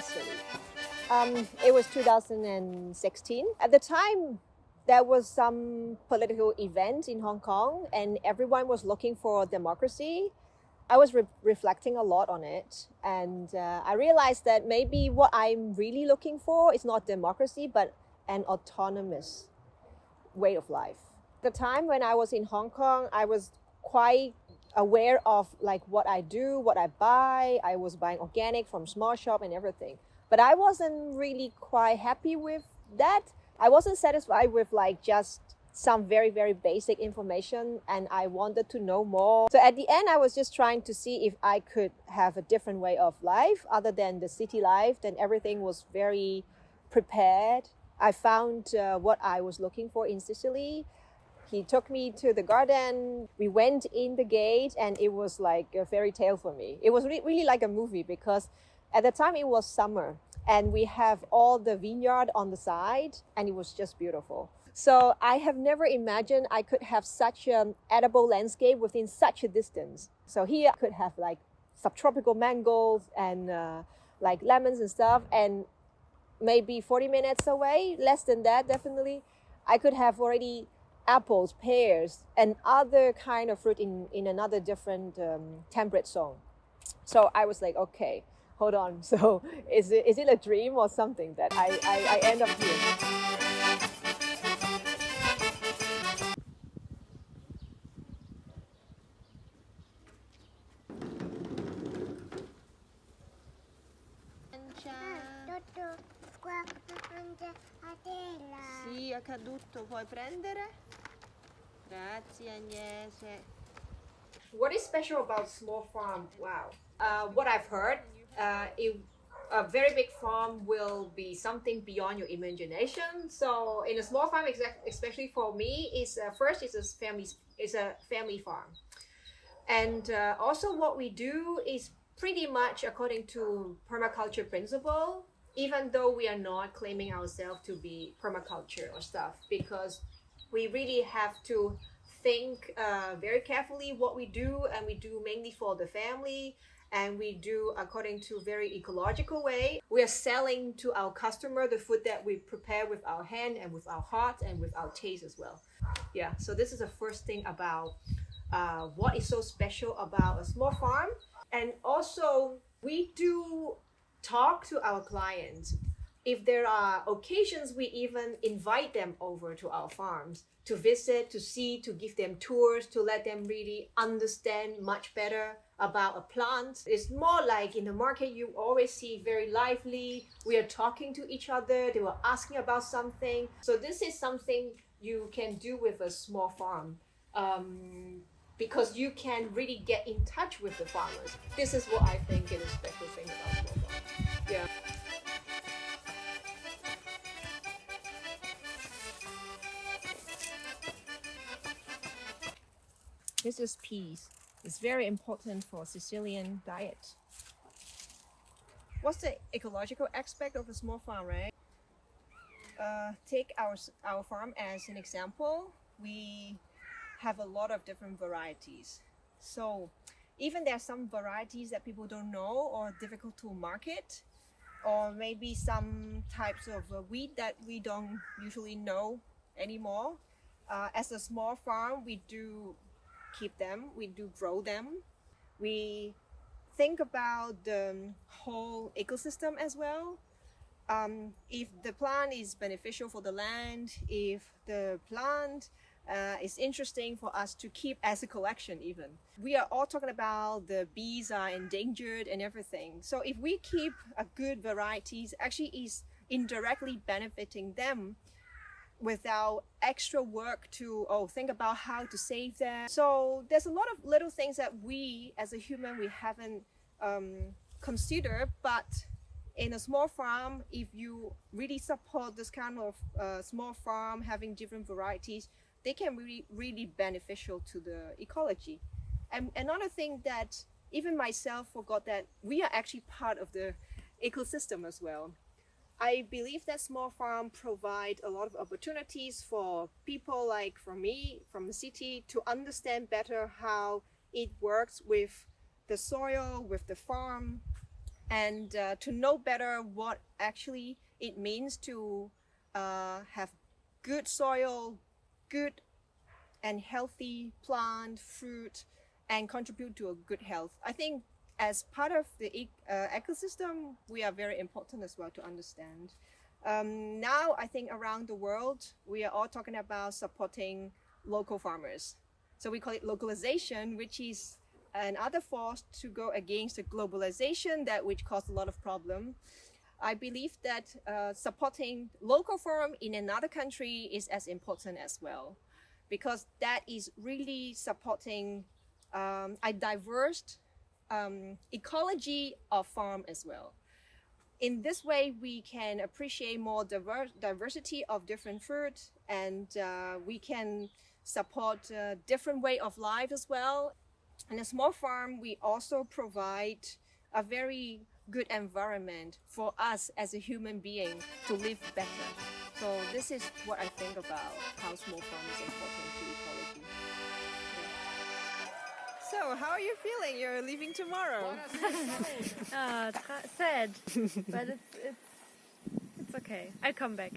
Sicily. It was 2016. At the time, there was some political event in Hong Kong and everyone was looking for democracy. I was reflecting a lot on it, and I realized that maybe what I'm really looking for is not democracy, but an autonomous way of life. The time when I was in Hong Kong, I was quite aware of like what I do, what I buy. I was buying organic from small shop and everything. But I wasn't really quite happy with that. I wasn't satisfied with like just some very, very basic information, and I wanted to know more. So at the end, I was just trying to see if I could have a different way of life other than the city life. Then everything was very prepared. I found what I was looking for in Sicily. He took me to the garden. We went in the gate and it was like a fairy tale for me. It was really like a movie because at the time it was summer and we have all the vineyard on the side and it was just beautiful. So I have never imagined I could have such an edible landscape within such a distance. So here I could have like subtropical mangoes and like lemons and stuff, and maybe 40 minutes away, less than that definitely, I could have already apples, pears, and other kind of fruit in another different temperate zone. So I was like, okay, hold on. So is it a dream or something that I end up here? Sì, è caduto. Puoi prendere? Grazie, Agnese. What is special about small farm? Wow. What I've heard, a very big farm will be something beyond your imagination. So in a small farm, especially for me, is first it's a family farm, and also what we do is pretty much according to permaculture principle. Even though we are not claiming ourselves to be permaculture or stuff, because we really have to think very carefully what we do, and we do mainly for the family, and we do according to very ecological way. We are selling to our customer the food that we prepare with our hand and with our heart and with our taste as well. Yeah, so this is the first thing about what is so special about a small farm. And also we do talk to our clients. If there are occasions, we even invite them over to our farms to visit, to see, to give them tours, to let them really understand much better about a plant. It's more like in the market, you always see very lively. We are talking to each other. They were asking about something. So this is something you can do with a small farm. Because you can really get in touch with the farmers. This is what I think is a special thing about small farms. Yeah. This is peas. It's very important for Sicilian diet. What's the ecological aspect of a small farm, right? Take our farm as an example. We have a lot of different varieties. So even there are some varieties that people don't know or difficult to market, or maybe some types of wheat that we don't usually know anymore. As a small farm, we do keep them, we do grow them. We think about the whole ecosystem as well. If the plant is beneficial for the land, if the plant is interesting for us to keep as a collection even. We are all talking about the bees are endangered and everything. So if we keep a good varieties, actually is indirectly benefiting them without extra work to think about how to save them. So there's a lot of little things that we as a human, we haven't considered, but in a small farm, if you really support this kind of small farm having different varieties, they can really beneficial to the ecology. And another thing that even myself forgot, that we are actually part of the ecosystem as well. I believe that small farm provide a lot of opportunities for people like from me, from the city, to understand better how it works with the soil, with the farm, and to know better what actually it means to have good soil, good and healthy plant, fruit, and contribute to a good health. I think as part of the ecosystem, we are very important as well to understand. Now, I think around the world, we are all talking about supporting local farmers. So we call it localization, which is another force to go against the globalization that which caused a lot of problem. I believe that supporting local farm in another country is as important as well, because that is really supporting a diverse ecology of farm as well. In this way, we can appreciate more diversity of different fruit, and we can support different way of life as well. In a small farm, we also provide a very good environment for us as a human being to live better. So this is what I think about how small farm is important to ecology. Yeah. So how are you feeling? You're leaving tomorrow. Sad, but it's okay. I'll come back.